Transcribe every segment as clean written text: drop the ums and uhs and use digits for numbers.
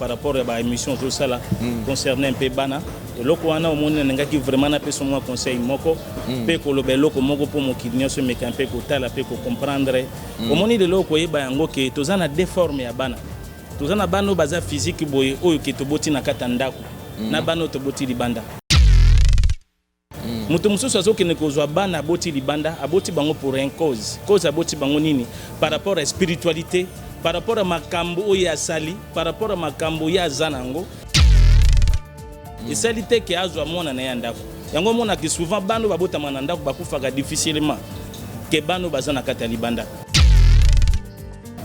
par rapport à l'émission tout ça là concernant un peu bana et loko wana au monde n'enga qui vraiment na peso moi conseil moko pe ko lobe loko moko pour mo kidnyo so me camper ko tala pe ko comprendre au monde de loko yeba yango ke tozana déforme ya bana tozana bano baza physique boye oyo ke toboti na katandako na bano toboti libanda mutu mususu azokende kozwa bana aboti libanda aboti bango pour un cause aboti bango nini par rapport à spiritualité par rapport à makambo oyo asali par rapport à makambo ya zanango esalite ke azwa mona na ya ndako yango mona ki souvent bano babota na ndako bakufaka difficilement ke bano bazana kata libanda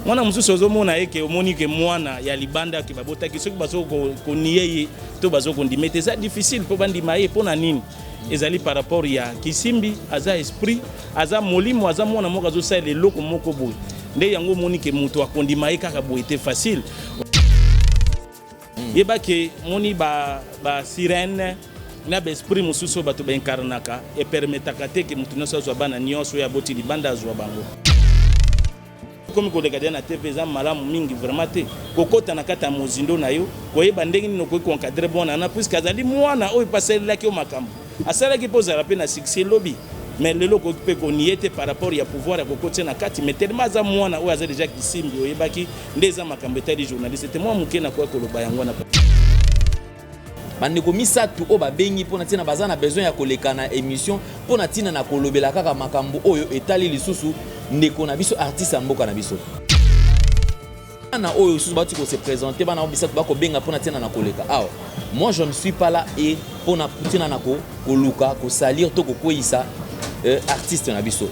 mwana mususu ozomona eke omoni ke mwana ya libanda ke babota ki soki bazo ko niye to bazo ko ndimete ça difficile po bandima ye pona nini ezali par rapport ya kisimbi aza esprit aza molimo aza mwana moko azo sala eloko moko boye nde yango moni ke mutu akondima ye kaka boye te facile yeba ke moni ba sirène na ba esprit mususu bato ba incarnaka e permetaka te ke mutu nyonso azwa bana nyonso ya boti libanda azwa bango comme ko regarder na TV za malamu mingi vraiment te kokota na kata mozindo na yo koyeba ndenge nino ko encadrer bona na puisque azali mwana oyo passer ki o makambo asala ki poza rapena succès lobby mais le loko pe ko niete par rapport ya pouvoir ya kokota na kati mais tellement za mwana oyo azali déjà kisimbi oyeba ki ndeza makambo etali journaliste te moi muke na ko koloba yango na bandeko misatu o babengi pona tina bazana besoin ya koleka na émission pona tina na kolobela kaka makambo oyo etali lisusu ndeko na biso artiste ya mboka na biso na oyo susu batu ko se présenter bana obisatu bako benga pona tina na koleka awa moi je ne suis pas là et pona tina na ko luka ko salir to ko koisa artiste na biso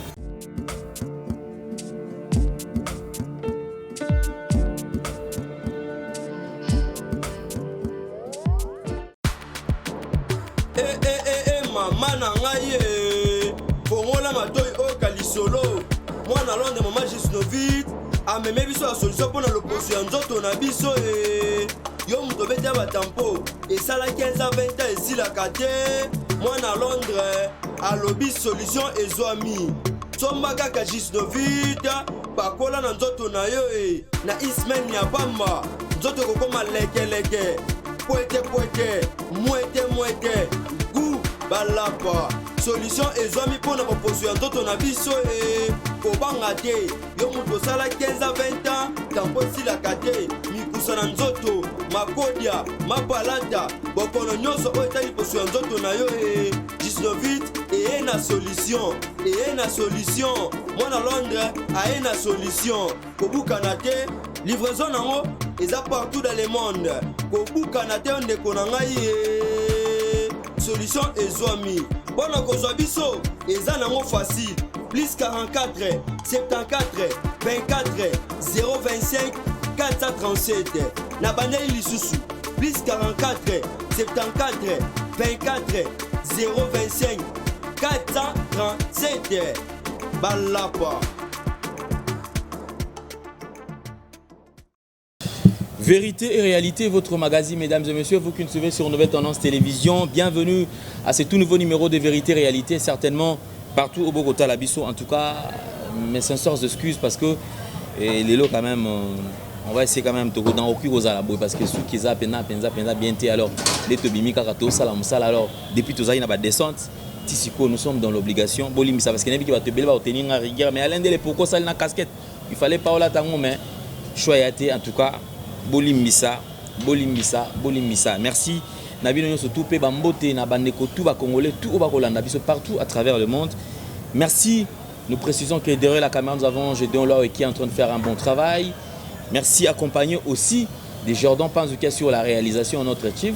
Mana ngai fongola matoi o kalisolo mwana londe mama Gisnovit ameme biso la solution pour le posi ya nzoto na biso yo muto beta batampo esala 15 à 20 ans esilaka te mwana Londres alobi solution ezwami somba kaka Gisnovit bakola na nzoto na yo na ismen ya bamba nzoto kokoma lekeleke poete mwete gu balapa solution ezwami pona proposer ndoto na biso kobanga te yo mutu osala 15 à 20 ans tampo esilaka te mikusa na nzoto makodia mapalata bokono nyonso oyo etali poso ya nzoto na yo Gisnovit eye na solution mwana Londres aye na solution kobukana te livraison nango eza partout dans le monde kobukana te ndeko na ngai solution ezwami bona kozwa biso eza nango facile plus 44 74 24 025 437 na bandeli lisusu plus 44 74 24 025 437 balapa. Vérité et réalité, votre magazine, mesdames et messieurs, vous qui nous suivez sur Nouvelle Tendance Télévision, bienvenue à ce tout nouveau numéro de Vérité et Réalité, certainement partout au Bogota, l'Abisso. En tout cas, mes sincères excuses parce que les lots quand même, on va essayer quand même de dans aucun aux alabos parce que ceux qui ont penza bien été alors les tobimi kakato salam sal alors depuis tout ça il n'y a pas de descente. Tisiko nous sommes dans l'obligation. Bolim ça parce qu'il y a qui va te belle va obtenir une rigueur mais à l'un des pourquoi ça na casquette. Il fallait pas là tango mais choyaté en tout cas. Bolimbisa. Merci. Nabino surtout pe bambote na bandeko tout ba congolais tout au bakolanda biso partout à travers le monde. Merci. Nous précisons que derrière la caméra nous avons Gédéon Law qui est en train de faire un bon travail. Merci accompagné aussi de Jordan Panzuka sur la réalisation de notre chief.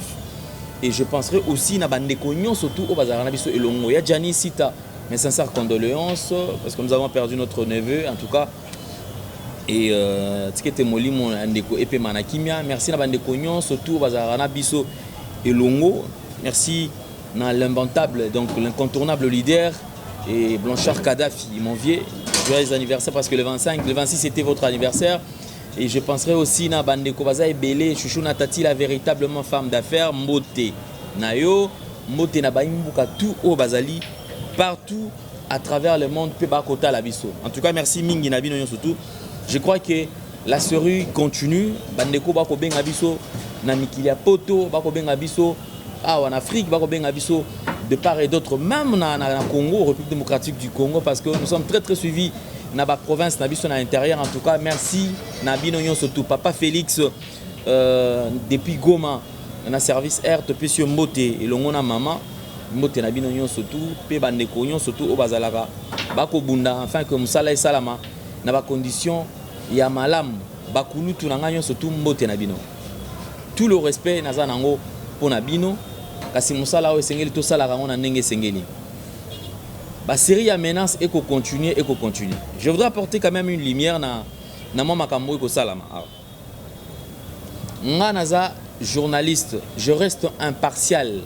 Et je penserai aussi na bandeko nyon surtout au bazar na biso elongo. Ya Gianni Sita mes sincères condoléances parce que nous avons perdu notre neveu en tout cas. Et tikete molimo ndeko epe manakimia merci na bandeko nyon surtout bazarana biso elongo merci na l'inventable donc l'incontournable leader et Blanchard Kadhafi mon vieux joyeux anniversaire parce que le 26 c'était votre anniversaire et je penserai aussi na bandeko baza ebele chouchou na tati la véritablement femme d'affaires mbote nayo mbote na baimbuka tout au bazali partout à travers le monde pe bakota la biso en tout cas merci mingi na bino surtout. Je crois que la série continue. Bandeko bako benga biso na mikili ya poto bako benga biso en Afrique bako benga biso de part et d'autre, même na Congo, République démocratique du Congo, parce que nous sommes très suivis dans la province, dans l'intérieur. En tout cas, merci Nabino surtout Papa Félix depuis Goma, dans le service Air, depuis sur Mbote et l'ongona maman, Mbote Nabino surtout, pe bandeko surtout au bazalaka, bako bunda, enfin que Moussala et Salama, dans la condition ya malam, bakulu tunanga surtout Mbote Nabino. Tout le respect nazanango pour Nabino. Kasi musala o sengeli to sala rango na ndenge sengeli. Ba série ya menace et continuer. Je voudrais apporter quand même une lumière na moi makambo ko salama. Nga naza journaliste, je reste impartial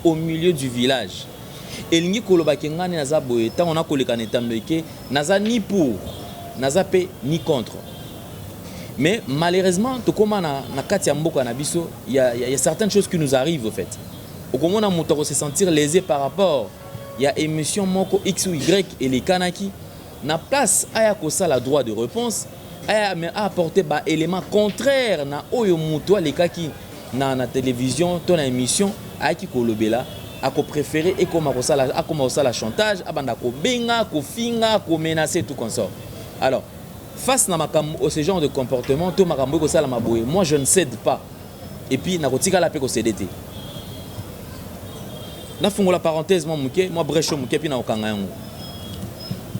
au milieu du village. Elingi koloba ke nga naza boye ta on a koleka netando ke naza ni pour, naza pe ni contre. Mais malheureusement to koma na kati ya mboka na biso, il y a certaines choses qui nous arrivent au fait. Au comment on se sentir lésé par rapport il y a émission moko X ou Y et les kanaki na place aya ko ça la droit de réponse aya mais apporter ba élément contraire na oyo muto les kaki na télévision ton émission aya ki ko lobela a ko préférer et comme ça la chantage abanda ko benga ko finga ko menacer tout consort. Alors face na makambo ce genre de comportement to makambo ko ça la maboye, moi je ne cède pas et puis na ko tika la pe ko cédé. Na fungo la parenthèse moi brecho muke puis na okanga yango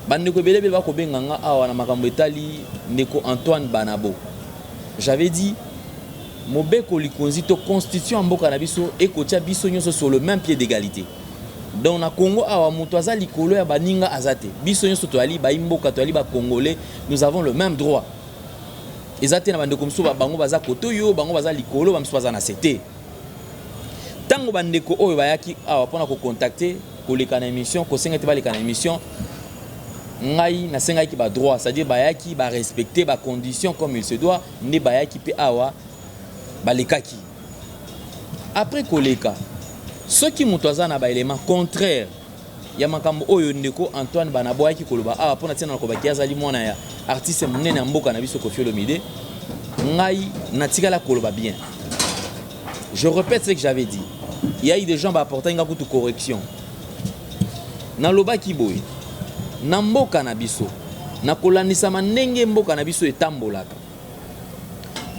bandeko belebe ba ko benganga awa na makambo etali ndeko Antoine Banabo. J'avais dit mobeko likonzi to constitution mboka na biso et kotia biso nyonso sur le même pied d'égalité. Donc na Congo awa muto aza likolo ya baninga azate biso nyonso to ali ba imboka to ali ba congolais, nous avons le même droit. Ezate na bandeko mso bango baza kotoyo bango baza likolo ba mso baza na CT. Tango bandeko oyo bayaki awa pona ko contacter ko leka na émission ko sengete ba leka na émission ngai na sengai ki ba droit, c'est-à-dire bayaki ba respecter ba conditions comme il se doit, ne bayaki pe awa ba lekaki. Après ko leka ceux qui mutoza na ba élément contraire ya makambo oyo ndeko Antoine Banabo yaki ko loba awa pona tina ko baki azali mwana ya artiste munene mboka na biso Koffi Olomide ngai na tikala ko loba bien. Je répète ce que j'avais dit. Il y a eu des gens qui apportent une correction. Na loba kiboy, na mboka na biso, na kolanisa manenge mboka na biso etambolaka.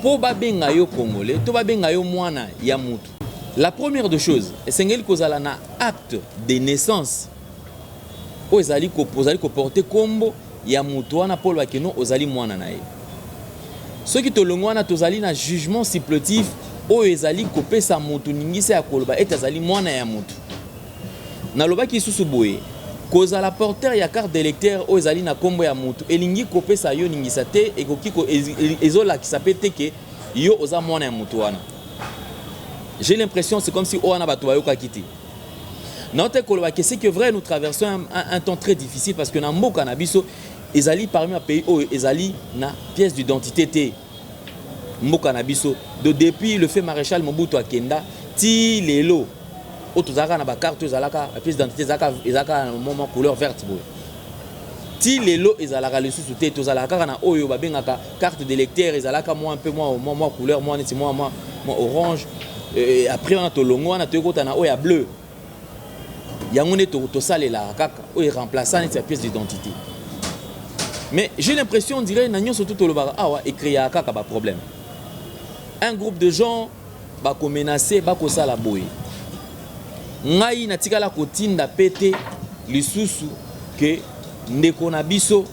Po ba benga yo congolais, to ba benga yo mwana ya mutu. La première des choses, esengeli kozala na acte de naissance. O ezali ko porter kombo ya mutu wana polo bakeno ozali mwana na ye. Ceux qui to longwana tozali na jugement supplétif oyo ezali kopesa mutu ningisa ya koloba et ezali mwana ya mutu. Na loba ki susu boye kozala porteur ya carte d'électeur oyo ezali na kombo ya mutu elingi kopesa yo ningisa te ekoki ko ezola ki sapete ke yo oza mwana ya mutu wana. J'ai l'impression c'est comme si oana bato bayoka kiti. Note koloba que c'est que vrai nous traversons un temps très difficile parce que na mboka na biso ezali parmi les pays oyo ezali na pièce d'identité te. Mboka na biso depuis le fait maréchal Mobutu Akenda ti lelo otozaka na ba carte ezalaka la pièce d'identité ezaka na moment couleur verte boy ti lelo ezalaka le sous te tozalaka na oyo babengaka carte d'électeur ezalaka moi un peu moi couleur moi neti moi orange et après on a tolongo on a tokota na oyo bleu yango ne to salela kaka oyo remplaçant neti pièce d'identité. Mais j'ai l'impression on dirait na nyonso tout lobaka awa écrit kaka ba problème. Un groupe de gens bako menacer bako sala boye. Ngai na tikala kotinda pété lisusu que ndeko na biso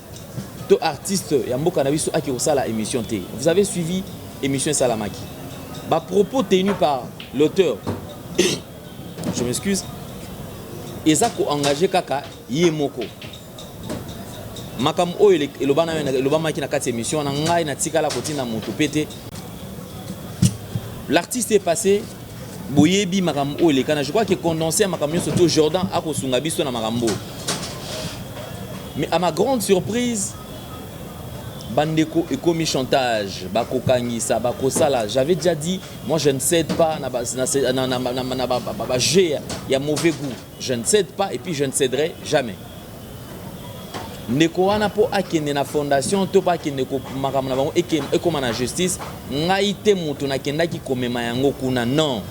to artiste ya mboka na biso aki osala émission té. Vous avez suivi émission Salamaki. Ba propos tenus par l'auteur. Je m'excuse. Ezako engagé kaka yemoko. Makam oyo elobama ki na kati émission na ngai na tikala kotinda moto pété. L'artiste est passé, boyebi makambo le kana. Je crois que condensé makambo surtout Jordan a kosunga biso na makambo. Mais à ma grande surprise, bandeko et commis chantage, bako kangisa, bako sala. J'avais déjà dit, moi je ne cède pas na il y a mauvais goût. Je ne cède pas et puis je ne céderai jamais. ndeko wana po akende na fondation to pa akende ko makambo na bango ekoma na justice ngai te mutu nakendaki komema yango kuna non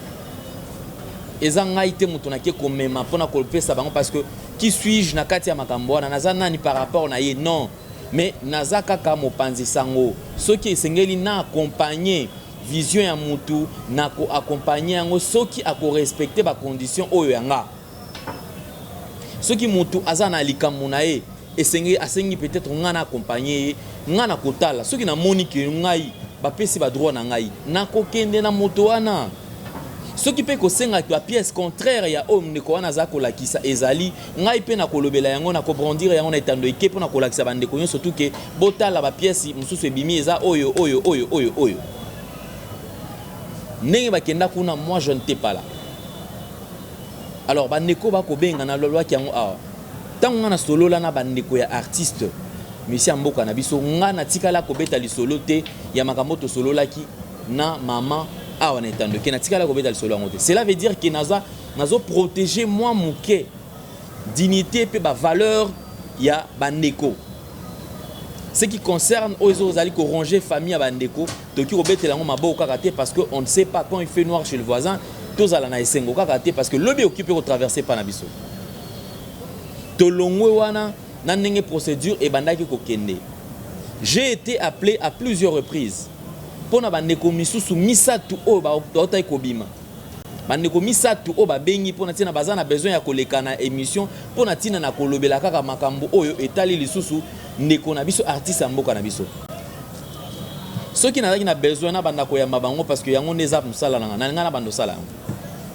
eza ngai te mutu nake komema mpona kopesa bango parce que qui suis-je na kati ya makambo wana naza nani par rapport na ye non mais naza kaka mopanzi sango soki esengeli na accompagner vision ya mutu na ko accompagner yango soki ako respecter ba condition oyo yanga soki mutu aza na likambo na ye esengeli asengi peut-être nga na accompagner nga na kotala soki na moni ke ngai bapesi ba droit na ngai na kokende na moto wana soki pe kosenga ba pièce contraire ya homme ndeko wana za kolakisa ezali ngai pe na kolobela yango na kobrandir yango na etando eke po na kolakisa bandeko nyonso surtout ke botala ba pièce mususu ebimi eza oyo ndenge bakenda kuna moi je ne t'ai pas là alors bandeko bakobenga na lolwa ki yango awa tango nga na solola na bandeko ya artiste monsieur mboka na biso nga na tikala kobeta lisolo te ya makambo to sololaki na mama awa na etando ke na tikala kobeta lisolo yango te cela veut dire que nazo protéger moi muke dignité pe ba valeur ya bandeko ce qui concerne aux ali ko ranger famille ya bandeko to ki kobetela yango maboko kaka te parce que on ne sait pas quand il fait noir chez le voisin tozala na esengo kaka te parce que lobi occupé ko traverser pa na biso tolongwe wana na ndenge procédure et bandaki kokende j'ai été appelé à plusieurs reprises pona bandeko misusu misatu o ba otai kobima bandeko misatu o ba bengi pona tina bazana besoin ya koleka na émission pona tina na kolobela kaka makambo oyo etali lisusu ndeko na biso artiste mboka na biso soki nazaki na besoin na bandako ya mabango parce que yango neza musala na nga na bando sala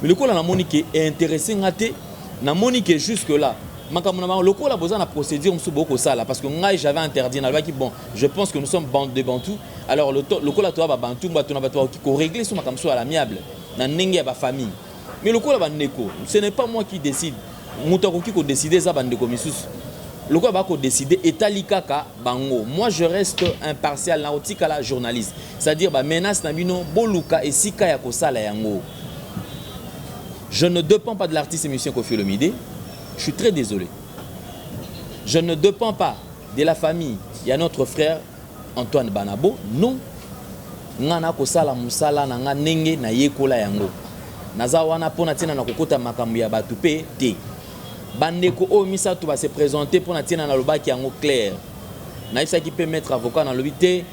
mais lekola na moni ke intéressé ngate na moni ke jusque là makambo na lokola boza na procédure musu boko sala parce que ngai j'avais interdit na baki bon je pense que nous sommes bande de bantou alors lokola to ba bantou bato na bato ki ko régler so makambo so à l'amiable na ndenge ya ba famille mais lokola bandeko ce n'est pas moi qui décide muto ko ki ko décider za bandeko misusu lokola ba ko décider etali kaka bango moi je reste impartial na otika la journaliste c'est-à-dire ba menace na bino boluka esika ya ko sala yango je ne dépends pas de l'artiste monsieur Koffi Olomide. Je suis très désolé. Je ne dépends pas de la famille. Il y a notre frère Antoine Banabo. Non. Ngana ko sala musala na nga nenge na yekola yango. Naza wana pona tina na kokota makambo ya batu pe te. Bandeko o misatu ba se présenter pona tina na lobaki yango clair. Na isa ki peut mettre avocat na lobité.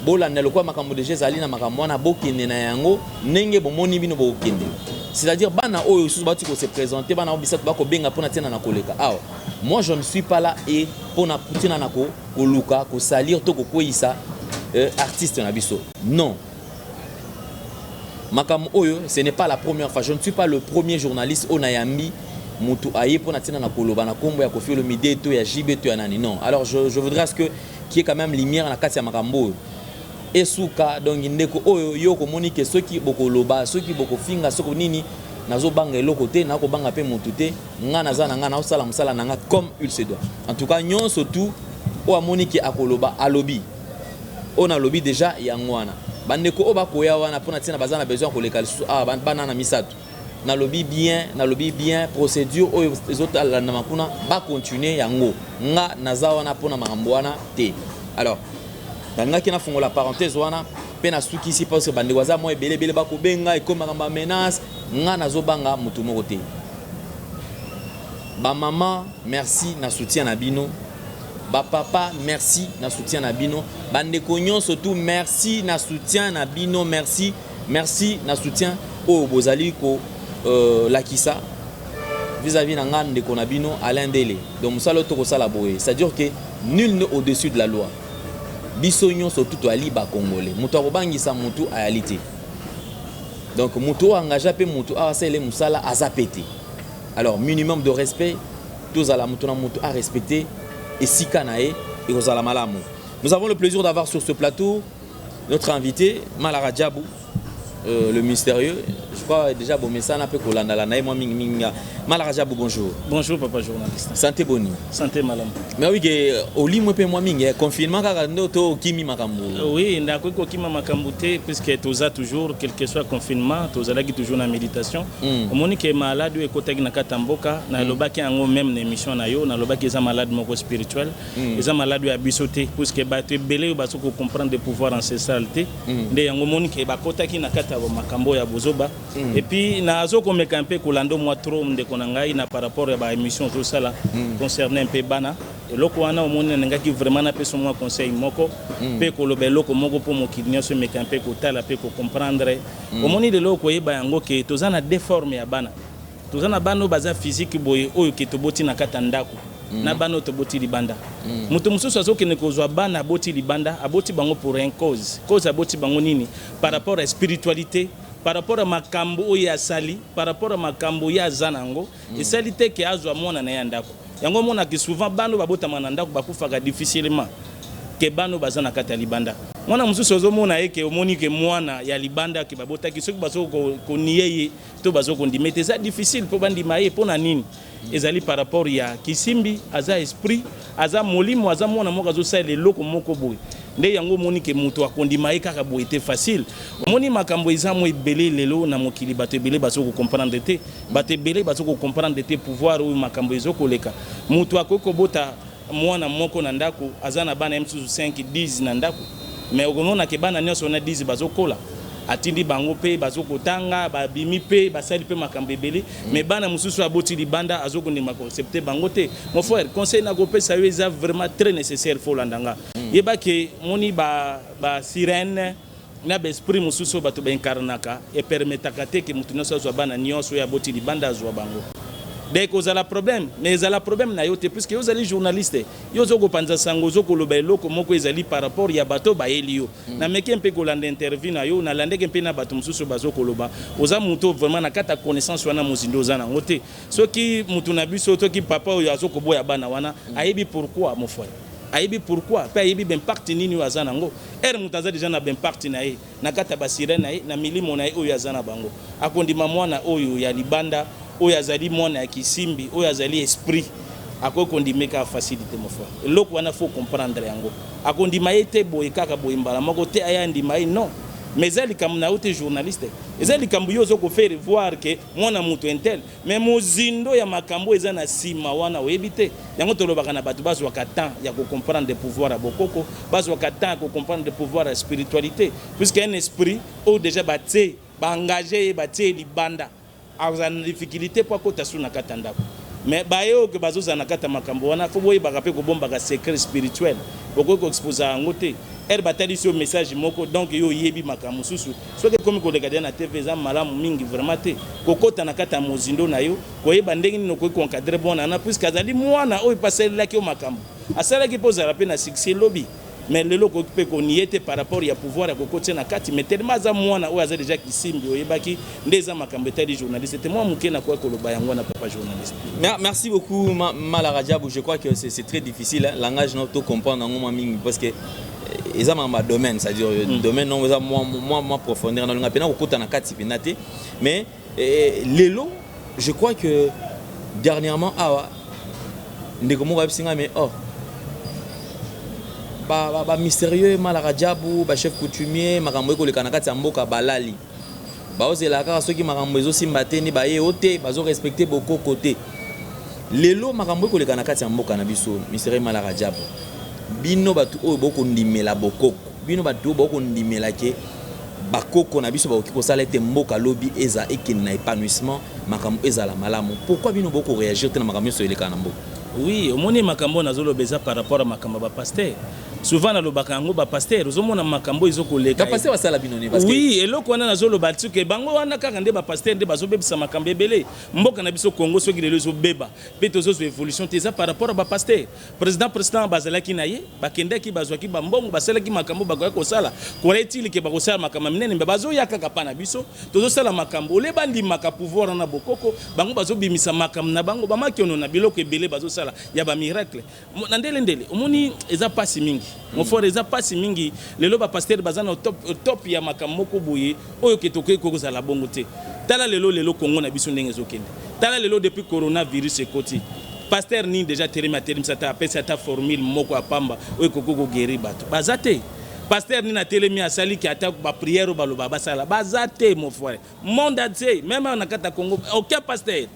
Bola na lokwa makambo de Jésus ali na makambo na bokende na yango nenge bomoni bino bokende. C'est-à-dire bana oyo sous bati ko se présenter bana obisatu bako benga pona tina na koleka. Ah, moi je ne suis pas là et pona tina na ko luka ko salir to ko koisa artiste na biso. Non. Makam oyo, ce n'est pas la première fois. Je ne suis pas le premier journaliste au Nayambi mutu aye pona tina na koloba na kombo ya Koffi Olomide to ya JB to ya nani. Non. Alors je voudrais à ce que qu'il y ait quand même lumière na kati ya makambo. Esuka donc ndeko oyo yo ko monike soki boko loba soki boko finga soko nini nazo banga eloko te na ko banga pe mutu te nga naza na nga na osala musala na nga comme il se doit. En tout cas nyon surtout o amonike akoloba alobi on a lobby déjà yango wana bandeko o bakoya wana pona tina bazana besoin ko lekala bana na misatu na lobby bien procédure oyo ezotala na makuna ba continuer yango nga naza wana pona makambo wana te. Alors Tanga kina fongo la parenthèse wana pena suki ici parce que bande waza moi belé bako benga et comme ngamba menace nga nazo banga mutu moko te. Ba maman merci na soutien na bino. Ba papa merci na soutien na bino. Bande konyon surtout merci na soutien na bino merci na soutien au bozali ko lakisa vis-à-vis na ngande ko na bino Alain Dele. Donc musalo to ko sala boye. C'est-à-dire que nul n'est au-dessus de la loi. Bisognon surtout to ali ba congolais mutu akobangisa mutu ayalité donc mutu engagé pe mutu asele musala azapete alors minimum de respect tous à la mutu na mutu à respecter et sikanae et aux malamu. Nous avons le plaisir d'avoir sur ce plateau notre invité Malara Diabou le mystérieux je crois déjà bon mais ça n'a pas kolanda la naï moi minga Malarajabou bonjour. Bonjour papa journaliste. Santé boni. Santé madame. Mais oui que au lit moi pe moi minga confinement kaka ndoto kimi makambo. Oui ndako ko kima makambo te puisque toza toujours quel que soit confinement toza là qui toujours na méditation. Au monique malade e kotaki na katamboka na lobaki ango même na émission na yo na lobaki za malade moko spirituel. Eza malade ya bisoté puisque ba te belé ba soko comprendre des pouvoirs ancestralité. Nde yango monique ba kotaki na kata makambo ya bozoba. Et puis na zo ko mekampe ko lando moi trop de konangai na par rapport à ba émission tout ça là concernant un peu bana et loko wana omoni nga ki vraiment na peso moi conseil moko pe ko lobe loko moko pour mo kidnia so mekampe ko tala pe ko comprendre omoni de loko yeba yango ke tozana déforme ya bana tozana bano baza physique boye oyo ke toboti na kata ndako na bano toboti libanda mutu mususu azoki ne kozwa bana aboti libanda aboti bango pour un cause aboti bango nini par rapport à spiritualité par rapport à makambo ya sali par rapport à makambo ya zanango et salité que azwa mona na yandako yango mona ki souvent bano babota manandako bakufaka difficilement ke bano bazana kata libanda mwana mususu ozomona eke omoni ke mwana ya libanda ke babota ki soki bazo ko nieye to bazo ko ndimete ça difficile po bandi maye pona nini ezali par rapport ya kisimbi aza esprit aza molimo aza mwana moko zo sala loko moko boy nde yango moni ke mutu akondima kaka boy te facile omoni makambo ezamo ebele lelo na mokili bato ebele bazo ko comprendre te bato ebele bazo ko comprendre te pouvoir ou makambo ezoko leka mutu akoko bota mwana moko na ndako azana bana M5 10 na ndako mais okomona ke bana nyonso na 10 bazokola atindi bango pe bazokotanga babimi pe basali pe makambo ebele mais bana mususu aboti libanda azokondima concepter bango te mon frère conseil na kopesa yo eza vraiment très nécessaire fo landanga yeba ke moni ba sirène na esprit mususu bato ba incarnaka et permetaka te ke mutu nyonso azwa bana nyonso ya boti libanda azwa bango. Dès que vous avez problème, mais vous avez problème na yote puisque vous êtes journaliste. Yo zoko panza sango zoko lobelo komo ko ezali par rapport ya bato ba elio. Na meke mpe ko landa interview na yo na lande ke mpe na bato mususu bazoko loba. Oza muto vraiment na kata connaissance wana muzindo zana ngote. Soki mutu na biso to ki papa oyo azoko boya bana wana ayebi pourquoi mon frère. Ayebi pourquoi pa ayebi ben parti nini wazana ngo. Mutaza déjà na ben parti na ye na kata basire na ye na milimo na ye oyo azana bango. Akondima mwana oyo ya libanda oyo azali mwana ya kisimbi oyo azali esprit akokondimeka facilité mon frère eloko wana faut comprendre yango akondima ete boye kaka boye mbala moko te aya ndima non mais ezali kam na ote journaliste ezali kambu yo zoko faire voir que mwana mutu entel mais mozindo ya makambo eza na sima wana oyebite yango tolobaka na bato bazwa ka temps ya ko comprendre des pouvoirs à bokoko bazwa ka temps ko comprendre des pouvoirs à spiritualité puisque un esprit ou déjà baté ba engagé baté libanda a une difficulté pour que tu na katanda mais bayo que bazoza na kata makambo wana faut boye baka pe ko bomba ka secret spirituel boko ko exposer ngote batali sur message moko donc yo yebi makambo susu so que comme ko regarder na TV za malamu mingi vraiment te kokota na kata mozindo na yo ko yeba ndenge ni ko encadrer bona na puisque azali mwana oyo passer la ki o makambo asala ki poza rapé na succès lobby mais le loko peut qu'on y était par rapport à pouvoir à côté na kati mais tellement za mwana ou aza déjà kisimbi oyebaki ndeza makambeta di journaliste c'était moi muke na kwa koloba yango na papa journaliste. Merci beaucoup Malarajabou, je crois que c'est très difficile hein? Langage non to comprendre en mingi parce que ils ont un domaine, c'est-à-dire domaine non moi profondeur dans le ngapena kokota na kati penate mais lelo je crois que dernièrement awa ndeko mo kapsinga mais ba mystérieux Malarajabou ba chef coutumier makambo ko le kanakati ya mboka balali ba ozela kaka soki makambo ezo simba te ni ba ye ote bazo respecter beaucoup côté lelo makambo ko le kanakati ya mboka na biso mystérieux Malarajabou bino batu oyo boko ndimela bokoko bino batu boko ndimela ke bakoko na biso ba ko sala te mboka lobi eza ekene na épanouissement makambo ezala malamu pourquoi bino boko réagir te na makambo so eleka na mboka. Oui, au moni makambo nazolo beza par rapport à makambo ba pasteur. Souvent na lobaka ngo ba pasteur, ozomona makambo izoko leka. Ba pasteur wasala binoni parce que oui, eloko wana nazolo batsuke bango wana kaka nde ba pasteur nde bazobebisa makambo ebele. Mboka na biso Congo soki lelo zo beba, peto zo évolution teza par rapport à ba pasteur. Président bazalaki na ye, bakendaki bazwaki ba mbongo basalaki makambo bakoya kosala. Koretili ke bakosala makambo minene mbe bazo yaka kapa na biso, tozo sala makambo le bandi maka pouvoir na bokoko, bango bazobimisa makambo na bango ba makiono na biloko ebele bazo ya ba miracle. Ndele omoni eza pasi mingi. mon frère eza pasi mingi lelo ba pasteur bazana au top ya makamoko boye oyo ketoke ko za la bongo te tala lelo Congo na biso ndenge ezokende tala lelo depuis coronavirus ekoti pasteur ni déjà terima ça ta pesa ta formule moko apamba oyo kokoko guérir bato bazate pasteur ni na telemi asali ki ata ba prière ba loba basala bazate mon frère monde ate même na kata Congo aucun pasteur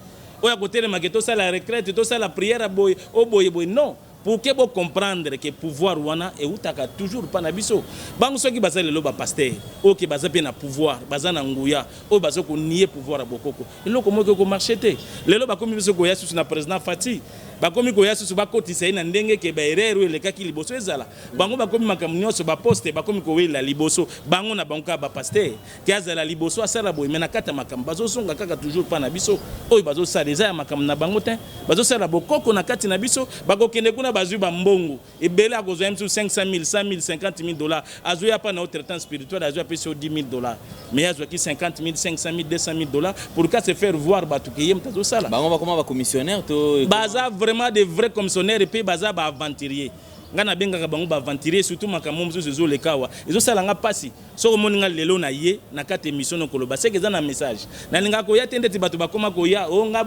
oyo kotelema ke to sala retraite to sala prière boy o boy non pour que vous comprendre que pouvoir wana et utaka toujours pas na biso bango soki bazali lo ba pasteur OK baza pe na pouvoir baza na nguya o bazo ko nier pouvoir bokoko eloko moko ko marcheté lelo ba komi biso ko yasu na président Fati ba komi ko yasu ba kotisa ina ndenge ke ba erreur ele kaki liboso ezala bango ba komi makamnyo so ba poste ba komi ko wela liboso bango na banka ba pasteur ki azala liboso asala boy mena kata makam bazo songa kaka toujours pas na biso o bazo sa déjà makam na bango te bazo sala bokoko na kati na biso ba ko kende kuna bazu ba mbongo ebele akozwa msu 500,000 100,000 50,000 dollars azu ya pa na autre temps spirituel azu ya peso 10,000 dollars mais azu ki 50,000 500,000 200,000 dollars pour qu'à se faire voir batu ke yem tazo sala bango ba comment ba commissionnaire to baza vraiment des vrais commissionnaires et puis baza ba aventurier ngana benga bango ba aventurier surtout makambo mzuzu zo lekawa ezo sala nga pasi soko moninga lelo na ye na kate émission no koloba c'est que za na message na linga ko ya tende ti batu ba koma ko ya o nga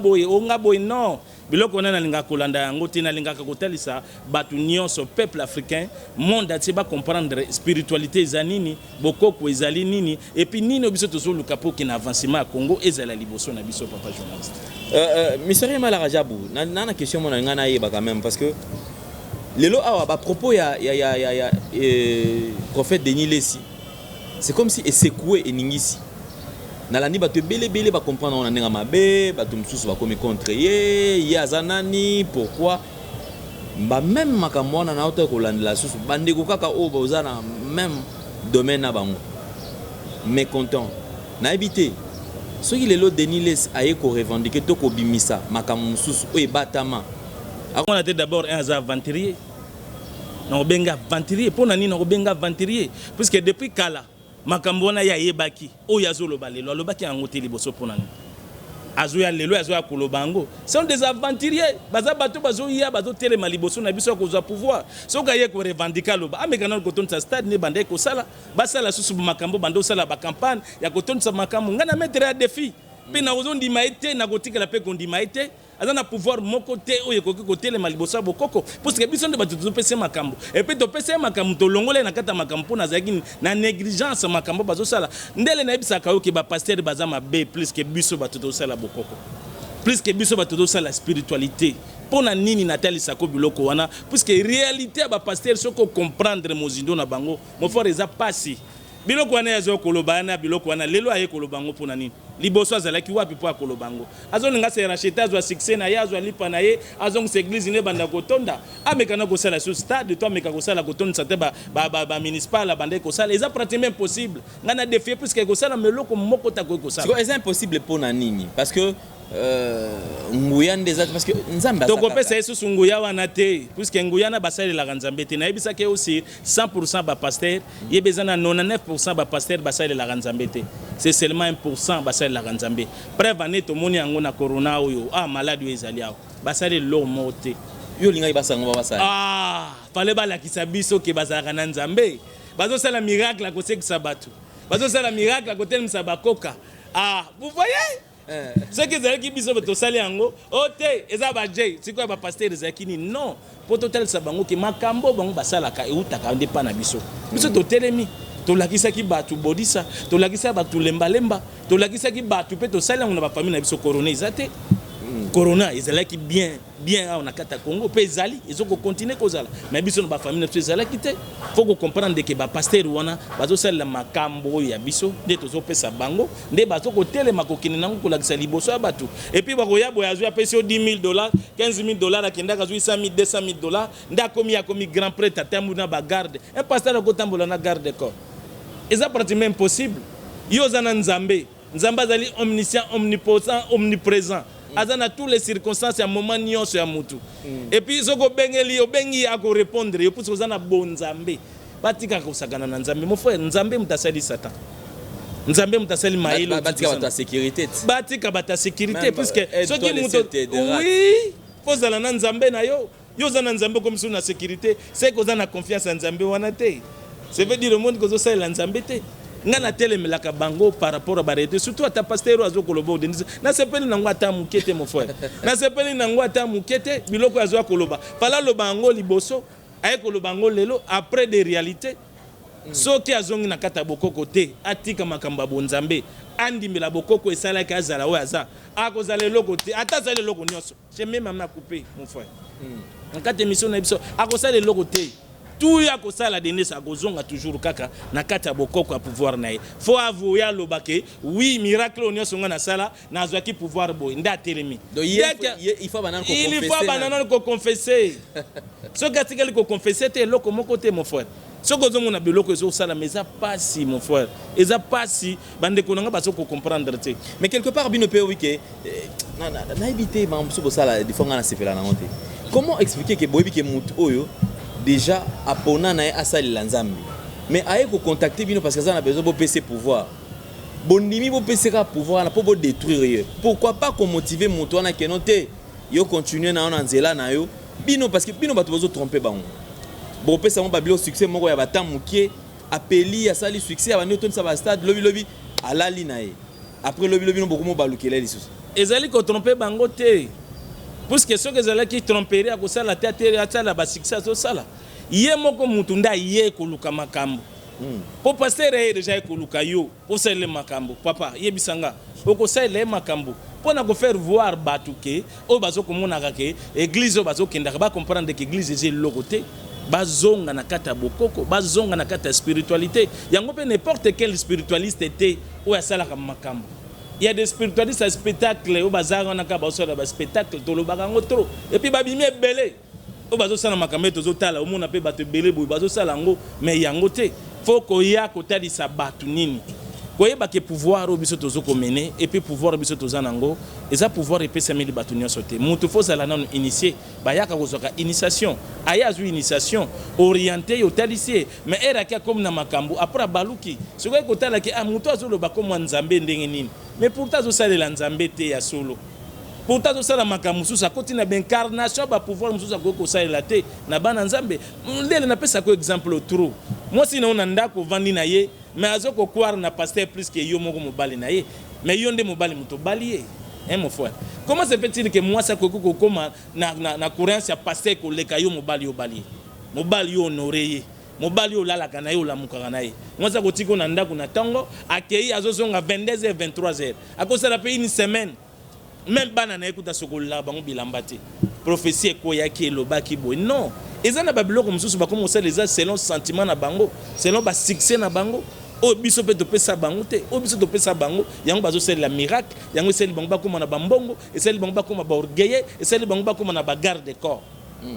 boy non biloko na linga ko landa yango ti na linga ko talisa batu nyonso peuple africain monde ati ba comprendre spiritualité zanini bokoko ezali nini et puis nini obiso to zo lukapo ki na avancement à Congo ezala liboso na biso papa journaliste monsieur Mala Rajabu na question mona ngana yeba quand même parce que lelo awa ba propos ya prophète Denis Lessi c'est comme si secoué eningisi nalandi bato belé ba comprendre on ndenga mabe bato msusu ba komi contre ye azanani pourquoi ba même makamona na auto ko landela susu bandeko kaka o bozana même domaine na bango mécontent na habité soki lelo Denis Lessi aye ko revendiquer to ko bimisa makambo msusu o ebatama on a d'abord un aventurier. On benga aventurier. Pour nani on benga aventurier. Puisque depuis kala, makambona ya yebaki, o yazo lobalelo, lobaki angote liboso pour nani. Azo ya lelo, azo ya kolobango. Ce sont des aventuriers. Baza bato bazo ya bazo telema liboso na biso ko za pouvoir. So ka ye ko revendiquer loba. Amekana ko tonsa stade ne bande ko sala, basala susu makambo bando sala ba campagne, ya ko tonsa makambo ngana mettre à défi. Pe na ozo ndima été na kotika la pe ko ndima été. Azana pouvoir moko te oye koki kotele malibosa bokoko parce que biso nde batu topese makambo et puis topese makambo to longole na kata makambo na zaki na négligence makambo bazo sala ndele na ebisa ka oki ba pasteur baza mabe plus que biso batu to sala bokoko plus que biso batu to sala spiritualité pona nini natali sako biloko wana puisque réalité ba pasteur soko comprendre mozindo na bango mo fort eza pasi biloko wana yazo kolobana biloko wana lelo aye kolobango pona nini liboso azalaki wapi po akolobango azolinga se racheta azwa succès na ye azwa lipa na ye azongo église ne banda kotonda amekana ko sala sur stade to ameka ko sala kotonda sate ba municipal banda ko sala eza pratiquement impossible ngana défier puisque ko sala meloko moko ta ko sala c'est impossible pona nini parce que nguya ndeza parce que nzamba to kopesa yesu nguya wana te puisque nguya na basali la nzambe te na yebisa ke aussi 100% ba pasteur yebezana 99% ba pasteur basali la nzambe te c'est seulement 1% basali la nzambe preuve ane to moni yango na corona oyo malade ezali awo basali lo mote yo linga basango basali fallait balakisa biso ke bazalaka na nzambe bazo sala miracle à côté de sabatu bazo sala miracle à côté de sabakoka vous voyez ce que vous qui biso to sali yango ote eza ba jay siko ba pasteur ezakini non poto tel sabango ki makambo bango basalaka eutaka ndepa na biso biso to telemi to lakisa ki batu bodisa to lakisa batu lemba to lakisa ki batu pe to sali yango na ba famille na biso corona ezate corona ezalaki bien on a kata Congo pe ezali ezoko continuer kozala mais biso na ba famille na biso ezalaki te faut ko comprendre que ba pasteur wana bazo sala makambo ya biso nde tozo pesa bango nde bazo ko telema ko kinina ngo kolakisa liboso ya batu et puis bako ya boya azwa pesa $10,000 $15,000 akendaka azwa $100,000 $200,000 nda komi grand prêtre atambu na ba garde un pasteur akotambola na garde corps eza pratiquement impossible yo zana nzambe azali omniscient omnipotent omniprésent azana toutes les circonstances à moment nyonso ya mutu et puis soko bengeli obengi ako répondre yo puso zana bonzambe batika ko sakana na nzambe mon frère nzambe mutasali satan nzambe mutasali mailo batika bata sécurité batika bata sécurité puisque soki mutu oui faut zala na nzambe na yo yo za na nzambe comme sur na sécurité c'est que za na confiance en nzambe wana te ça veut dire le monde que zo ça la nzambe te ngana telemelaka bango par rapport à barete surtout ata pasteur azo koloba denise na sepeli nango ata mukete mon frère na sepeli nango ata mukete biloko azo koloba pala lo bango liboso ay koloba ngo lelo après des réalités soki azongi na kata bokoko te atika makamba bonzambe andimela bokoko esala ka azala o aza akozala eloko te ata zala eloko nyonso j'ai même m'a coupé mon frère en kata émission na biso akozala eloko te tout ya kosala denise akozonga toujours kaka na kata bokoko ya pouvoir na ye faut avouer lobake oui miracle on nyonso nga na sala na azwaki pouvoir boy nda telemi donc il faut banana ko confesser soki atikali ko confesser te eloko moko te mon frère soki ozomona biloko ezosala mais eza pasi mon frère eza pasi bandeko nanga bazo ko comprendre te mais quelque part bino pe wike na éviter mamso bosala difonga na sepela na monte comment expliquer que boyebi ke mutu oyo déjà apona na asali la nzambe mais aye ko contacter bino parce que ça a besoin de PC pouvoir bondimi bo PC ka pouvoir na po détruire pourquoi pas qu'on motiver mutu na kenote yo continuer na ona nzela na yo bino parce que bino bato bozo tromper bango bon pesa mo babilo succès moko ya batam mukie appeli asali succès abandi otonisa sa ba stade lobi alali na ye après lobi no beaucoup mo balukela lisusu ezali ko tromper bango te parce que ceux qui qui tromperie à cause la tête à la succès au sala yé moko mutunda yé koluka makambo pour passer déjà koluka yo pour ça le makambo papa yé bisanga pour ça le makambo pour na ko faire voir batuke o bazo komona ke église o bazo kenda ba comprendre que église est le côté bazonga na kata bokoko bazonga na kata spiritualité yango pe n'importe quel spiritualiste était ou asala ka makambo. Il y a des spiritualistes à spectacle au bazar on a ka ba sala ba spectacle to lo bakango trop et puis babimi belé o bazo sala makambo to zotala o mona pe bato belé boy bazo sala ngo mais yango te faut ko ya ko tali sa batu nini koyeba ke pouvoir obiso tozo ko mener et puis pouvoir obiso toza nango eza pouvoir epesa mili batu nyonso te mutu faut sala nanu initier bayaka kozoka initiation aya zu initiation orienté yo talisie mais era kia comme na makambo après baluki sokoy ko tala ke mutu azolo ba comme nzambe ndenge nini mais pourtant zo sala la nzambe te ya solo pourtant zo sala makambo susa kotina d'incarnation ba pouvoir mususa ko sala te na bana nzambe ndele na pesa ko exemple trop moi sinon on ndako vandi na ye mais azoko croire na pasteur plus que yo moko mobali na ye mais yo nde mobali muto balié hein mon frère comment se fait-il que moi ça koko koma na courance ya pasteur ko leka yo mobali yo balié mobali yo honoré mobali yo lala kana yo lamuka na ye moi ça kotiko na ndako na tango akei azosonga 22h 23h akosa la pays une semaine même bana na ekuta sokola bango bilamba te prophétie ko yaki lobaki boy non ezana babiloko mususu bakomo les selon sentiment na bango selon ba succès na bango o biso pe to pesa bango te o biso to pesa bango yango bazo sel la miracle yango sel bango bakoma na bambongo et sel bango bakoma ba orgueil et sel bango bakoma na ba garde de corps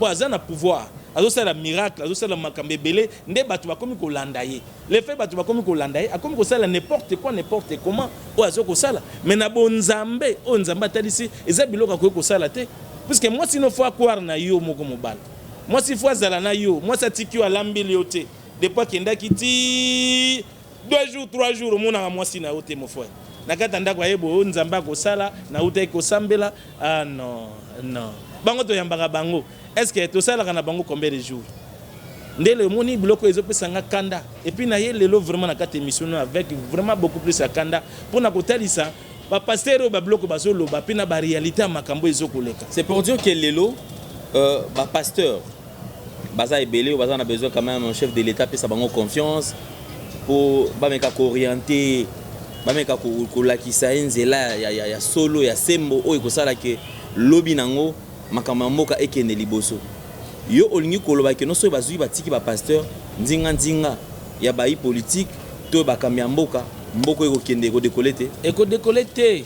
po azana pouvoir azo sel la miracle azo sel la makambe belé nde batu bakomi ko landa ye le fait batu bakomi ko landa ye akomi ko sala n'importe quoi n'importe comment o azo ko sala mais na bonzambe o nzamba talisi eza biloko ko sala te puisque moi sinon faut croire na yo moko mobala moi si fois zala na yo moi ça tiki yo alambili yo te depuis kenda kiti 2 jours 3 jours mona moi si na yo te mon frère nakata ndako yebo nzamba ko sala na uta ko sambela ah non bango to yambaka bango est-ce que to sala kana bango combien de jours ndele moni biloko ezo pesanga kanda et puis na ye lelo vraiment na kata émission avec vraiment beaucoup plus à kanda pour na kotalisa ba pasteur ba biloko bazolo ba pina ba réalité makambo ezo koleka. C'est pour dire que lelo bah pasteur baza ebele baza na besoin quand même un chef de l'état pe sa bango confiance pour ba meka orienter ba meka ko lakisa nzela ya solo ya sembo o ekosala ke lobi nango makamba mboka ekene liboso yo olingi koloba ke no so bazui batiki ba pasteur ndinga ya bayi politique to ba kamya mboka ekokende ko décoller te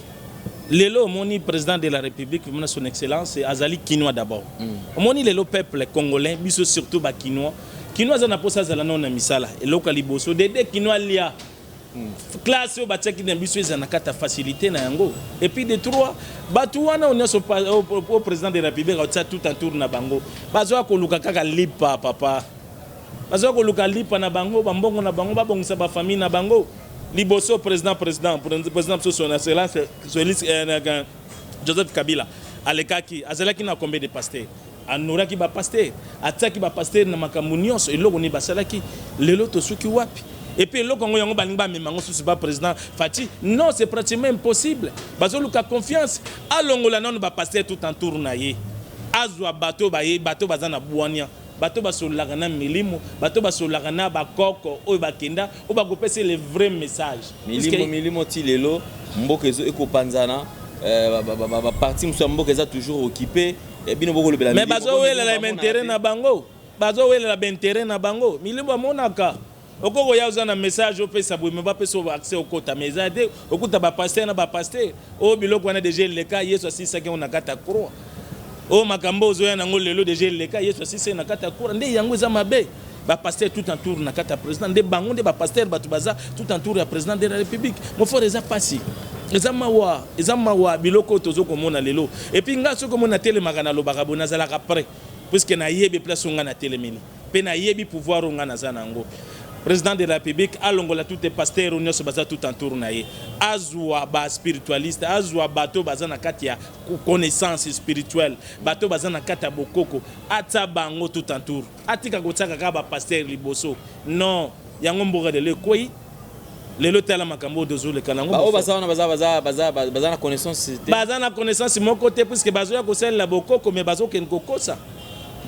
lelo moni président de la République son excellence azali kinois d'abord moni lelo peuple congolais biso surtout ba kinois za posa zala non na misala eloko liboso dede kinois lia classe au bataki na biso ezana kata facilité na yango et puis de trois batu wana on so au président de la République au tout en tour na bango bazwa ko luka kaka lipa papa bazwa ko luka lipa na bango bambongo na bango babongisa ba famille na bango liboso président son excellence Joseph Kabila alekaki azalaki na combien de pasteurs anoraki ba pasteur ataki ba pasteur na makambo nyonso eloko ni basalaki lelo to suki wapi. Et puis, le Congo yango balinga memango sous ba président Fati. Non, c'est pratiquement impossible. Bazoluka confiance. Alongola non ba passer tout en tour na ye. Azwa bateau bazana buania. Bateau basolaka na milimo, bateau basolaka na bakoko oyo bakenda, o ba kopesa les vrais messages. Milimo ti lelo, mboka ezo ekopanzana, ba parti muso mboka eza toujours occupé. Bino boko le bela. Mais bazo wela la intérêt na bango. Bazo wela la intérêt na bango. Milimo monaka. Oko ya uzana message opesa boye mba peso accès au kota mezade okuta ba pasteur na ba pasteur o biloko wana déjà le cas Yesu asisa ke on akata croix o makambo zo yana ngo lelo déjà le cas Yesu asisa na kata croix nde yango za mabe ba pasteur tout en tour na kata président nde bango nde ba pasteur batu baza tout en tour ya président de la République mo fort eza pasi eza mawa biloko tozo komona lelo et puis nga so komona tele magana lo bakabo nazala après puisque na yebi place nga na telemini pe na yebi pouvoir nga na zanango. Président de la République, alongola tout est pasteur on se basa tout en tour na ye. Azwa ba spiritualiste, azwa bato bazana katia connaissance spirituelle, bato bazana kata bokoko, ata bango tout en tour. Atika gotaka ka ba pasteur liboso. Non, yango mbora de le koi. Lelo tala makambo dozo le kanango. Ba o bazana connaissance. Bazana connaissance mon côté puisque bazo ya ko sel la bokoko mais bazo ken kokosa.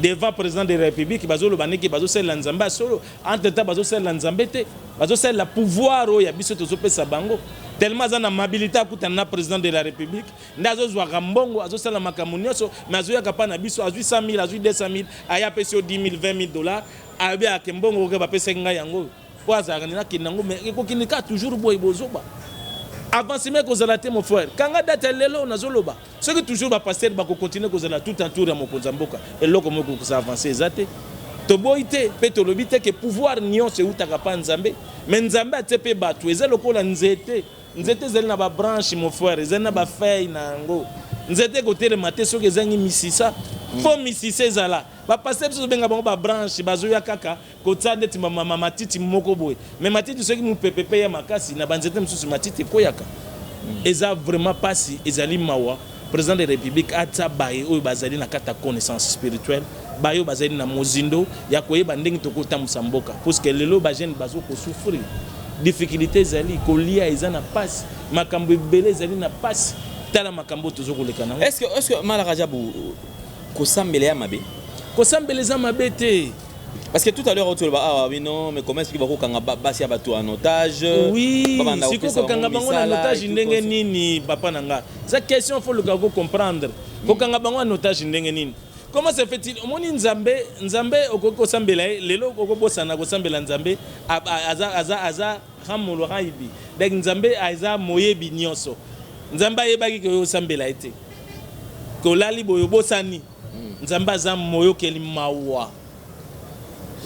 Devant président de la République, bazo le baneki bazo sel lanzamba solo. Entre temps bazo sel lanzambete, bazo sel la pouvoir o ya biso tozo pesa bango. Tellement zana mobilité akuta na président de la République, ndazo zwa rambongo azo sel makambo nyonso, mais azo ya kapana biso azu 100 000, azu 200 000, aya pesi 10 000, 20 000 $, abi akembongo ke ba pesa nga yango. Po azarana kinango mais ekokinika toujours boy bozoba. Avant c'est que vous mon frère. Quand on date lelo nazoloba. Ce que toujours va passer va continuer que vous tout en tour à mon konzamboka. Et là comment que ça avancer zate. To boité petolobite que pouvoir nion c'est utaka pa nzambe. Mais nzambe atepe batu ezelo ko la nzete. Nzete zeli na ba branche mon frère, ezeli na ba feuille na ngo. Nzete côté le maté so que zangi misisa. Fo misisa zala. Ba passer so benga ba branche bazoya kaka kotsa ndeti mama matiti moko boy. Mais matiti so ki mu pepepe ya makasi na banzete msusu matiti koyaka. Eza vraiment pasi ezali mawa. Président de la République ata baye oyo bazali na kata connaissance spirituelle. Bayo bazali na mozindo ya koyeba ndenge tokota musamboka. Parce que lelo ba jeune bazo ko souffrir. Difficulté zali kolia eza na pasi. Makambo ebele zali na pasi. Tala makambo tozo koleka na. Est-ce que Malarajabu kosambele ya mabe? Kosambele za mabe te. Parce que tout à l'heure, tu vas ah oui non, mais comment est-ce qu'il va bato en otage? Oui, si ko kanga bango en otage ndenge nini papa nanga. Cette question faut le gago comprendre. Ko kanga bango en otage ndenge nini. Comment se fait-il? Omoni Nzambe okoko sambela lelo okoko bosana ko sambela Nzambe aza hamolo raibi. Donc Nzambe aza moyebi nyonso. Nzambe ayebaki ko sambela ete. Ko lali boyo bosani. Nzambe aza moyo keli mawa.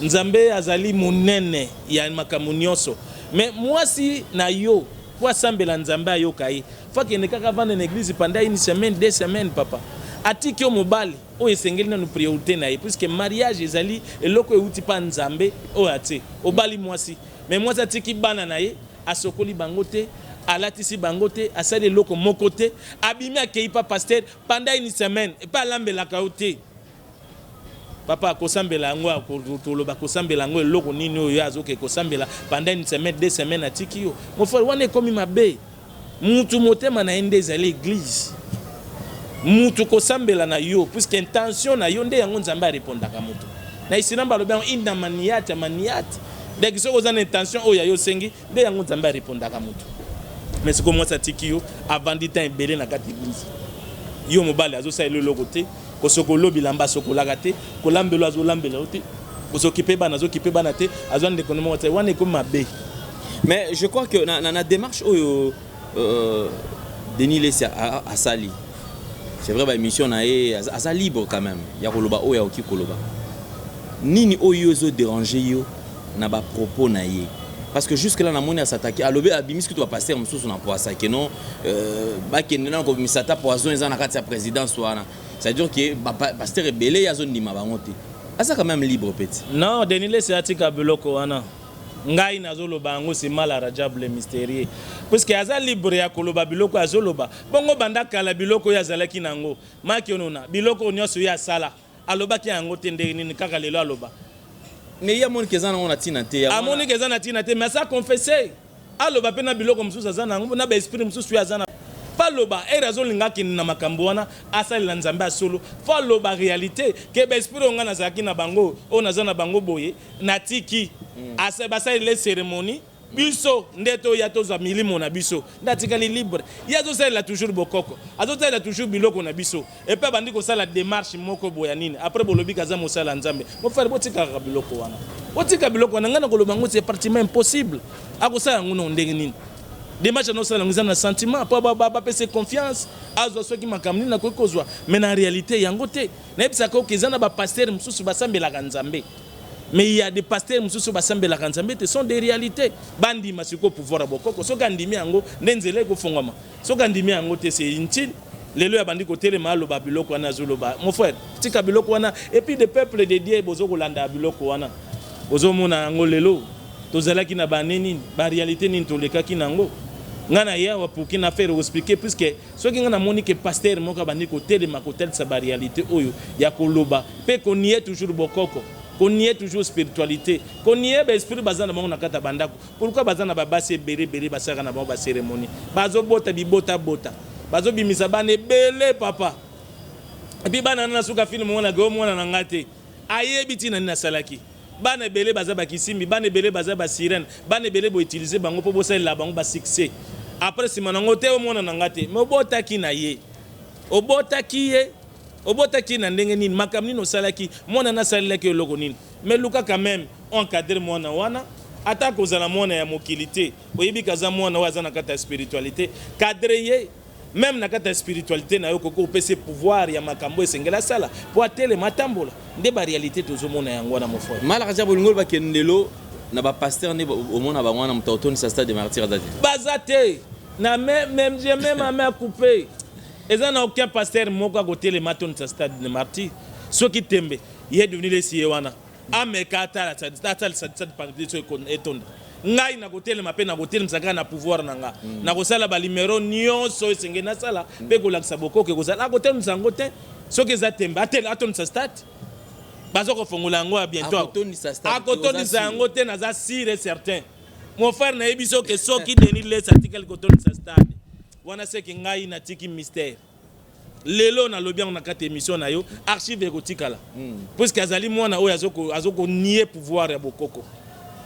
Nzambe azali munene ya makambo nyonso. Mais moi si na yo kwa sambela Nzambe ayoka ye. Faut que nekaka vanda na église pendant une semaine, 2 semaines papa. Atiki o mobali o esengeli na priorité na ye puisque mariage ezali eloko euti pa Nzambe o ate. Obali mwasi. Mais mwasi atiki bana na ye asokoli bangote. Alatisi bangote asali eloko mokote abimi akei pa pasteur pendant une semaine et pas lambela kaote. Papa kosambela ngo akoloba kosambela ngo eloko nini oyo azoke kosambela pendant une semaine 2 semaines atiki yo mon frère wane komi mabe mutu motema na ende za l'église mutu kosambela na yo puisque intention na yo nde yango Nzambe répondaka mutu na isinamba lobe inda maniata dès que so ozana intention oyo yo sengi nde yango Nzambe répondaka mutu mais c'est comme moi ça tiki yo avant du temps ebele na kati église yo mobali azo sa eloko te kosokolo bilamba sokolaka te kolambelo azolambela te kosokipe bana zokipe bana te azwan de konomo te wane ko mabe. Mais je crois que na démarche oyo Denis Lesi a sali. C'est vrai ba émission na e asa libre quand même. Ya koloba oyo oki koloba. Nini oyo zo déranger yo na ba propos na ye. Parce que jusque là na moni a s'attaquer à lobé abimis que tu vas passer mususu na poisa que non ba kenena ko misata poison ezana kati ya présidence wana. C'est-à-dire que pasteur rebelle ya zone ndima bango te. Asa quand même libre petit. Non, Denis Lesi atika biloko wana. Ngai nazoloba ngo c'est mal arrajable mystérieux. Parce que aza libre ya koloba biloko azoloba. Bongo banda kala biloko ya zalaki nango. Maki onona biloko nyonso ya sala. aloba ki yango te ndenge nini kaka lelo aloba mais ya moni kezana on a tinate amoni kezana tinate mais ça confesser aloba pe na biloko mususu azana ngo na ba esprit mususu azana fa loba erazo lingaki na makambo wana asalela nzambe asolo fa loba réalité ke ba esprit onga na zaki na bango on azana bango boye na tiki asa basalela cérémonie biso ndeto ya toza milimo na biso ndatikali libre yazo salela toujours bokoko azo salela toujours biloko na biso et pe bandi ko sala démarche moko boya nini après bolobi kaza mosala nzambe mo faire botika biloko wana botika biloko wana ngana koloba ngo c'est pratiquement impossible akosala ngo ndenge nini démarche no sala ngizana sentiment pa ba pese confiance azo soki makamni na kokozwa mais na réalité yango te na ebisa ko kizana ba pasteur mususu basambela nzambe. Mais il y a des pasteurs mususu basambela kanzambe te sont des réalités bandi masiko pouvoir bokoko soka ndimi yango nenzele ko fongama soka ndimi yango te c'est inutile lelo ya bandi ko telema lo babiloko wana zoloba mon frère tika biloko wana et puis des peuples dédiés bozo ko landa biloko wana bozo mona yango lelo tozalaki na baneni ba réalité nini tolekaki nango ngana ya wa pour kina faire expliquer puisque soki ngana moni que pasteur moko bandi ko telema ko tel sa ba réalité oyo ya koloba pe ko nié toujours bokoko qu'on y est toujours spiritualité, qu'on y est esprit bazan na bango kata bandako. Pourquoi bazan na babase bere basaka na bango ba cérémonie. Bazo bota bota. Bazo bimisa bane bele papa. Et puis bana na suka film mona go mona na ngate. Ayebi na na salaki. Bana bele baza ba kisimbi, bana bele baza ba sirène, bana bele bo utiliser bango po bo la bango ba succès. Après si manango te mona na ngate, mo bota ki na ye. Obota ki ye. Obotaki na ndenge nini makamni no salaki mona na salaki eloko nini mais luka quand même encadrer mona wana ata kozala mona ya mokilité oyebi kaza mona waza na kata spiritualité cadrer même na kata spiritualité na yo koko pese pouvoir ya makambo esengela sala po atele matambola nde ba réalité tozo mona yango na mofo mala kaja bolingol ba kendelo na ba pasteur ne au mona ba mwana mtotoni sa stade de martyr dadi bazate na même j'ai même à me couper. Et ça n'a aucun pasteur moko à côté les matons de stade de martyr. Ce qui tembe, il est devenu les siéwana. Ah mais kata ça parti ce qu'on étonne. Ngai na côté le mapé na côté msaka na pouvoir nanga. Na kosala ba numéro nyonso esenge na sala pe ko laksa boko ke kosala côté msango te. Ce que ça tembe atel aton sa stade. Bazo ko fongola ngo bientôt. A côté nsango te na za sire certain. Mon frère na ebiso ke soki deni les articles côté sa stade. Wana se ki ngai na tiki mystère lelo na lobi na kata émission na yo archive ekotikala puisque azali mwana oyo azoko nier pouvoir ya bokoko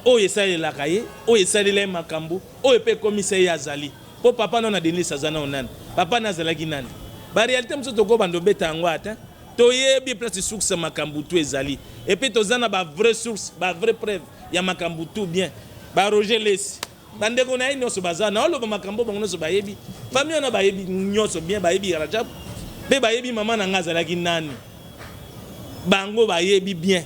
oyo esalela kaye oyo esalela makambo oyo pe commissaire ya azali po papa na Denis Sazana onani papa na azalaki nani ba réalité muso toko bando beta ngo ata toyebi place source makambo tout ezali et puis tozana ba vraie source ba vraie preuve ya makambo tout bien ba Roger Lesi bandeko na ino so bazana oloba makambo bango no so bayebi famille na bayebi nyoso bien bayebi Rajab be bayebi mama na ngazalaki nani bango bayebi bien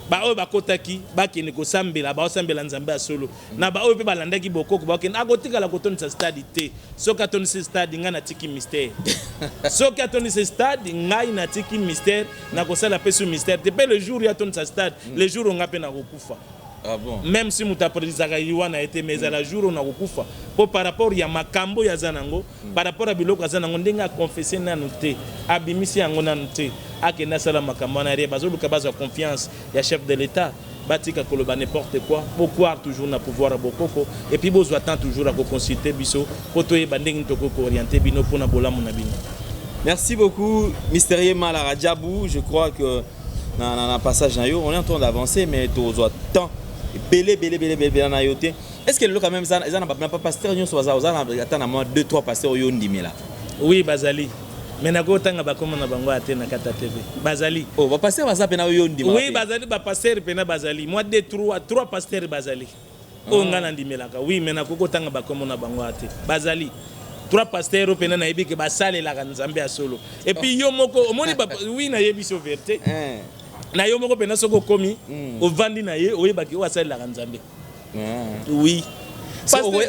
ba oyo bakotaki bakene ko sambela ba osambela nzambe asolo na ba oyo pe balandaki bokoko bakene akotikala kotoni sa stade te soka toni sa stade nga na tiki mystère soka toni sa stade ngai na tiki mystère na kosala peso mystère te pe le jour ya toni sa stade le jour on ngape na kokufa. Ah bon. Même si mutaprizaka yiwana été mais à la jour on a kokufa po par rapport ya makambo ya zanango par rapport à biloko zanango ndenga confesser na noté abimisi yango na noté akena sala makambo na reba zo luka baza confiance ya chef de l'état batika koloba n'importe quoi pour croire toujours na pouvoir bokoko et puis besoin attendre toujours à consulter biso poto e bandeng toko orienter bino pona bolamu na bino. Merci beaucoup Mystérieux Mala Rajabou, je crois que dans passage na yo on est en train d'avancer mais tozo temps belé na yoté. Est-ce que le quand même ça n'a pas pasteur nyo soza oza na moi 2-3 pasteurs yo ndimela. Oui bazali. Mais na ko tanga ba koma na bango ate na kata TV. Bazali. Oh ba pasteur baza pena yo ndimela. Oui bazali ba pasteur pena bazali. Moi 3 pasteurs bazali. O ngana ndimela ka. Oui mais na ko tanga ba koma na bango ate. Bazali. 3 pasteurs pena na yebi ke ba sale la nzambe asolo. Et puis yo moko omoni ba oui na yebi so vérité. Na yo moko pena soko komi o vandi na ye oyebaki o asala la nzambe. Oui.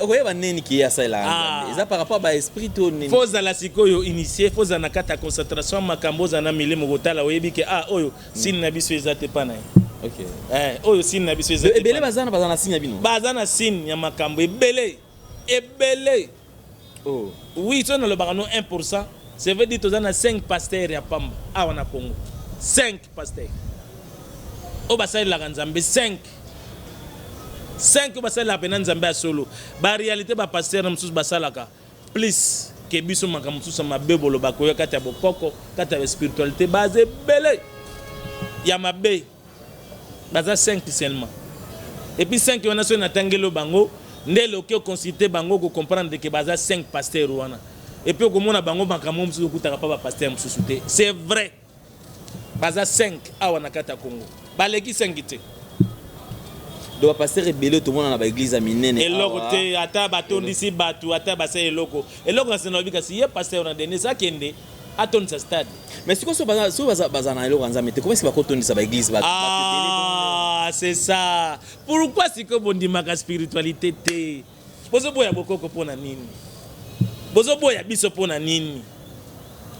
Oyeba neni ki asala la nzambe. Eza par rapport ba esprit to neni. Foza la sikoyo initié foza na kata concentration makambo za na milimo kotala oyebi ke oyo sin na biso ezate pa na ye. OK. Oyo sin na biso ezate. Ebele bazana sinya bino. Bazana sin ya makambo ebele. Oh. Oui, ça ne le barano 1%. Ça veut dire que tu as 5 pasteurs à Pamba, à Congo. 5 pasteurs o basalelaka nzambe 5 basalela pena nzambe ya solo baréalité bapasteur mosusu basalaka plus ke biso makambo mosusu mabe boloba koyo kati ya bokoko kati ya spiritualité baza ebele ya mabe baza 5 seulement et puis 5 wana so natangelo bango nde loki oconsulter bango comprendre que baza 5 pasteurs wana et puis okomona bango makambo mosusu okutaka pa bapasteur mosusu te c'est vrai baza 5 awa na kati ya Congo baleki 5 te donc pasteur ebele tout le monde na ba église ya minene eloko te ata batondisi batu ata basa eloko na lobika si ye pasteur na dene ça kende atondisa stade mais siko so baza na eloko nzambe te comment est-ce bakotondisa ba église ba c'est ça pourquoi siko bondimaka spiritualité te bozo boya bokoko pona nini bozo boya biso pona nini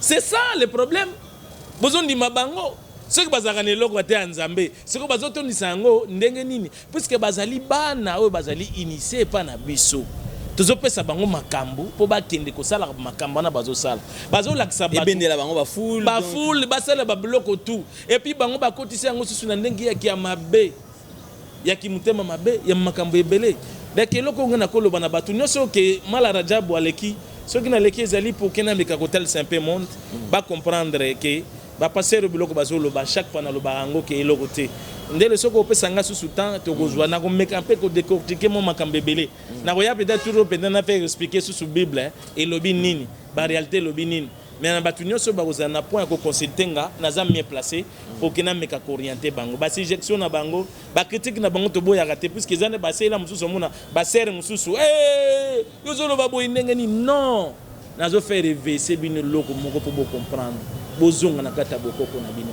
c'est ça le problème bozo ndima bango ceux qui bazaka na eloko te ya nzambe siko bazotondisa yango ndenge nini puisque bazali bana oyo bazali initié pa na biso tozopesa bango makambo po bakende kosala makambo wana bazosala bazolakisa ebendela bango bafoule basala babiloko tout et puis bango bakotisi yango susu na ndenge ya mabe ya kimutema mabe ya makambo ebele donc eloko ngana koloba na bato nyonso ke mala rajabu aleki soki na leki ezali pour kena meka kotel simple monde ba comprendre que ba passer biloko bazoloba chaque fois na loba yango ke eloko te ndele soko opesa nga susu temps tokozwa na komeka mpe ko décortiquer mo makambo ebele na koya peut-être toujours peut-être na faire expliquer susu bible et lobi nini ba réalité lobi nini mais na batu nyonso bakozala na point ko consulter nga naza mieux placé pour que na meka ko orienter bango ba suggestion na bango ba critique na bango to boya raté puisque ezane ba sela mususu mona ba serre mususu yozolo ba boy ndenge ni non nazo faire reverser bino loko moko pour comprendre bozonga na kata bokoko na bino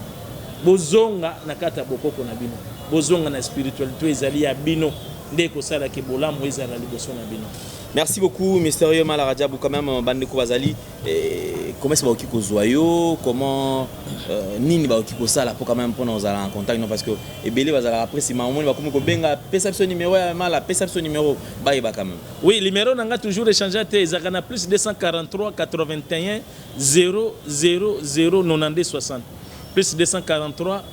bozonga na kata bokoko na bino bozonga na spiritualité ezali ya bino nde kosala ke bolamu ezala liboso na bino. Merci beaucoup Mystérieux Mala Rajabou quand même bandeko bazali comment est-ce que vous zoyo comment nini ba okiko sala pour quand même pour nous aller en contact non parce que ebele bazala après si maman va comme ko benga perception numéro ya Mala perception numéro ba quand même. Oui, numéro nanga toujours échanger te ezakana plus 243 81 000 92 60 plus 243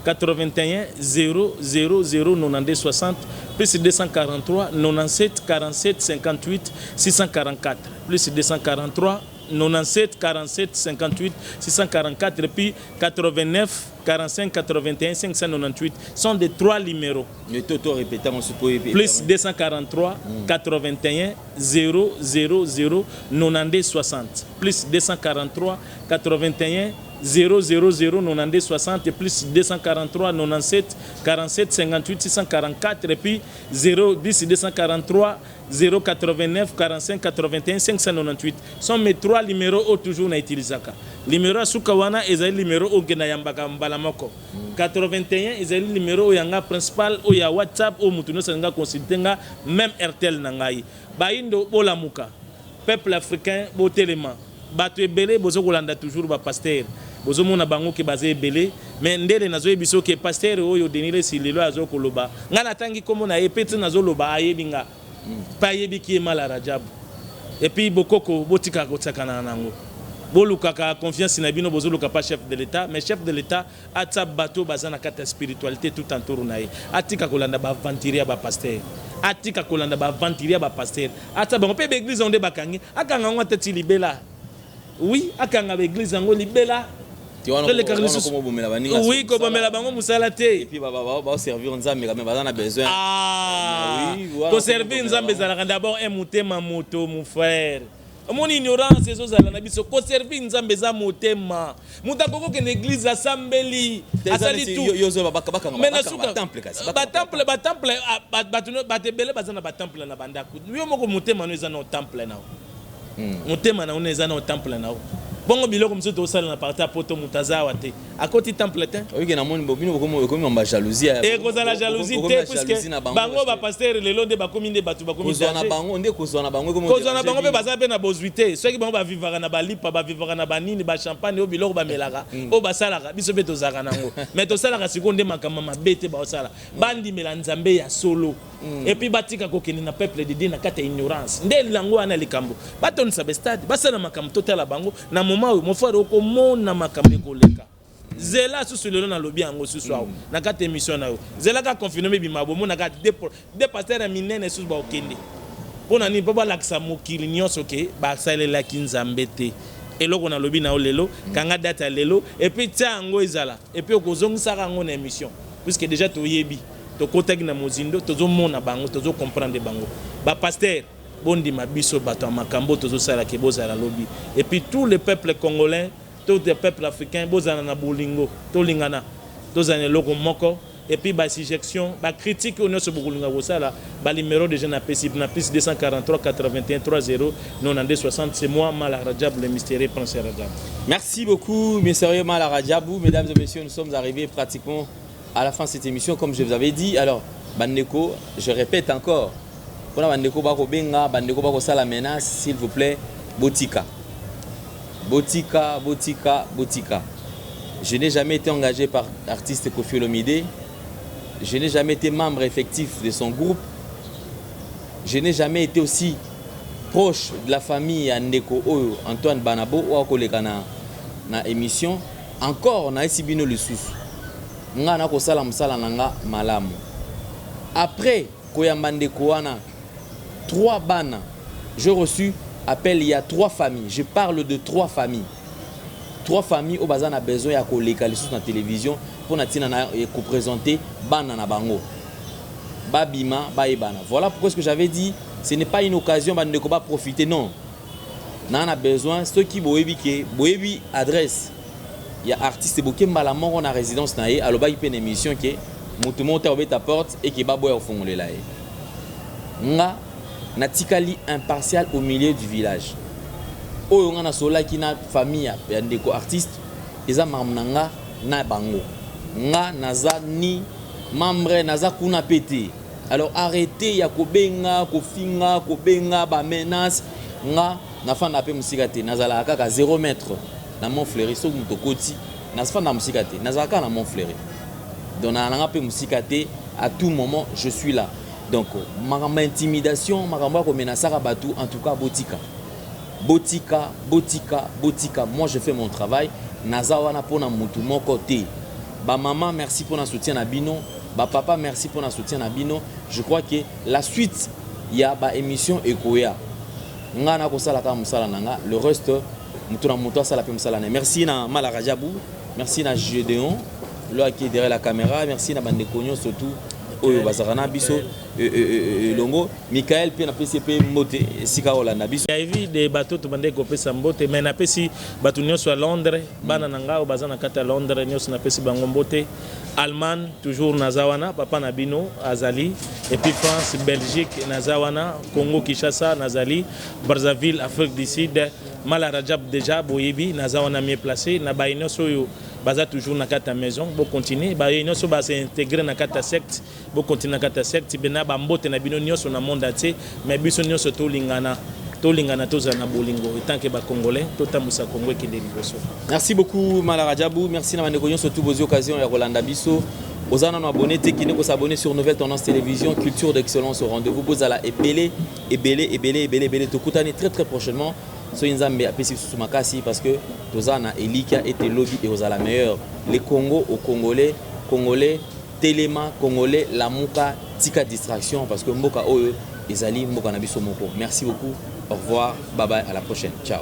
81 000 92 60 plus 243 97 47 58 644 plus 243 97 47 58 644 et puis 89 45 81 598 sont des 3 numéros. Le toto répété on suppose plus 243 81 000 92 60 plus 243 81 000 92 60 et plus 243 97 47 58 644 et puis 010 243 089 45 81 598 sont mes 3 numéros au toujours na utilisaka. Numéro à Sukawana est le numéro au Genayambaka Mbalamoko. 81 est le numéro yanga principal au ya WhatsApp au mutuno sanga consultenga même RTL nangai. Baindo bolamuka. Peuple africain botelema. Bato ebele bozo kolanda toujours ba pasteur. Bozo mona bango ke bazé ebele mais ndele nazo ebiso ke pasteur oyo denile silelo azo koloba. Ngana tangi komo na epeti nazo loba ayebinga. Pa yebiki Mala Rajabu. Et puis bokoko botika kotsakana nango. Bolukaka confiance na bino bozoluka pas chef de l'état mais chef de l'état ata bato bazana kata spiritualité tout en tour nae atika kolanda ba aventuria ba pasteur atika kolanda ba aventuria ba pasteur ata bango pe église onde bakangi akanga ngwa tati libela oui akanga ba église ngo libela oui ko bomela bango musala te et puis ba servir nzambe quand même bazana besoin ko servir nzambe zala d'abord un motema moto mon frère. Mon ignorance est aux ala biso ko servir nzambe za motema muta koko ke l'église asambeli asali tout yozo ba temple ba temple batebele bazana ba temple na bandako yo moko motema no ezana au temple na motema na ono ezana au temple na bongo biloko mso to sala na parta poto mutazawa te akoti temple te oui que na moni bobino komi mba jalousie et koza la jalousie te puisque bango ba pasteur lelo nde bakomi nde batu bakomi kozwa na bango nde kozwa na bango pe baza pe na bozuité ceux qui bango ba vivara na balipa ba vivara na banini ba champagne o biloko ba melaka o basalaka biso pe tozaka nango mais tosalaka seconde makama mabete ba osala bandi mela nzambe ya solo et puis batika kokeni na peuple de Dieu na kata ignorance nde lango ana likambo batonisa be stade basala makambo totala bango na moment où mon frère okomona makambo koleka zela sous le na lobby yango sous soir na ka émission na yo zela ka confirmer bimabo mo na ka deux pasteurs minene sous ba okende pona ni baba laksa mokili nyonso ke ba salela kinzambe te eloko na lobby na o lelo kanga data lelo et puis tango ezala et puis okozongisa kango na émission puisque déjà to yebi to kotaki na mozindo tozo mona bango tozo comprendre bango ba pasteur bondi mabiso bato makambo tozo sala ke bozala lobby et puis tous les peuples congolais tous les peuples africains bozana na bolingo to lingana tozana loko moko et puis ba suggestion ba critique on se bolinga bosala ba numéro de jeune APC na plus 243 81 30 92 60 c'est moi Mala Rajab le mystérieux prince Rajab. Merci beaucoup messieurs Mala Rajabou. Mesdames et messieurs, nous sommes arrivés pratiquement à la fin de cette émission comme je vous avais dit. Alors Bandeko, je répète encore, pour Bandeko bako benga, Bandeko bako sala menace, s'il vous plaît, Botika. Botika, Botika, Botika. Je n'ai jamais été engagé par artiste Koffi Olomide. Je n'ai jamais été membre effectif de son groupe. Je n'ai jamais été aussi proche de la famille Ndeko Oyo, Antoine Banabo, ou à na émission. Encore, na esibino le sous. Nga na ko sala musala nanga malamu. Après Koyamba Ndeko wana 3 bana, j'ai reçu appel, il y a 3 familles. Je parle de 3 familles. 3 familles au bazan a besoin ya ko lekali sur la télévision pour na tina na ko présenter bana na bango. Babima baibana. Voilà pourquoi ce que j'avais dit, ce n'est pas une occasion bande ko ba profiter non. Na a besoin ceux qui boyebi adresse. Il y a artiste boké malamon on a résidence na ye aloba ipe une émission que mutu monte au ta porte et qui ba boya fongole la ye. Nga natikali impartial au milieu du village. Oyo nga na sola ki na famille ya ndeko artiste eza mamnanga na bango. Nga naza ni membre naza kuna pété. Alors arrêtez ya kobenga, kofinga, kobenga ba menace. Nga na fa na pe musika te nazala kaka 0 mètre na Mont Fleury so muto koti na fa na musika te nazala kaka na Mont Fleury. Donc na nga pe musika te à tout moment je suis là. Donc ma intimidation makambo ko menasaka batu en tout cas Botika. Botika, Botika, Botika. Moi, je fais mon travail. Nazawana pour na mutu mon côté. Ba maman, merci pour notre soutien à Bino. Ba papa, merci pour notre soutien à Bino. Je crois que la suite, il y a ba émission Ekoya. Ngana ko sala ka musala nanga. Le reste, mutu na mutu sala pe musala na. Merci na Mala Rajabou. Merci na Gédéon, là qui est derrière la caméra. Merci na Bande Cognon surtout. Oyo bazarana biso longo Michael pe na PCP moté sika olanda biso ya vi de bateau to bande ko pesa mbote mais na pesi bato nyonso à Londres bana nanga o bazana kata Londres nyonso na pesi bango mbote Allemagne toujours nazawana papa na bino azali et puis France Belgique nazawana Congo Kinshasa nazali Brazzaville Afrique du Sud Mala Rajab déjà boyebi nazawana mieux placé na ba nyonso yo baza toujours na kata maison bo continuer ba nyonso ba s'intégrer na kata secte bo continuer na kata secte bena ba mbote na bino nyonso na monde entier mais biso nyonso to lingana tozana bolingo tant que ba congolais totamusa Congo qui dérive. Merci beaucoup Mala Rajabou, merci na bandeko nyonso tout vos occasions ya Rolanda biso ozana no abonné te qui ne ko s'abonner sur Nouvelle Tendance Télévision Culture d'Excellence au rendez-vous bozala ebele to kutani très prochainement. So Nzambe apesi sous makasi parce que tozana Elika était lobby et ozala meilleur les Congo aux Congolais Téléma Congolais Lamuka tika distraction parce que mboka oyo ezali mboka na biso moko. Merci beaucoup, au revoir, bye bye, à la prochaine, ciao.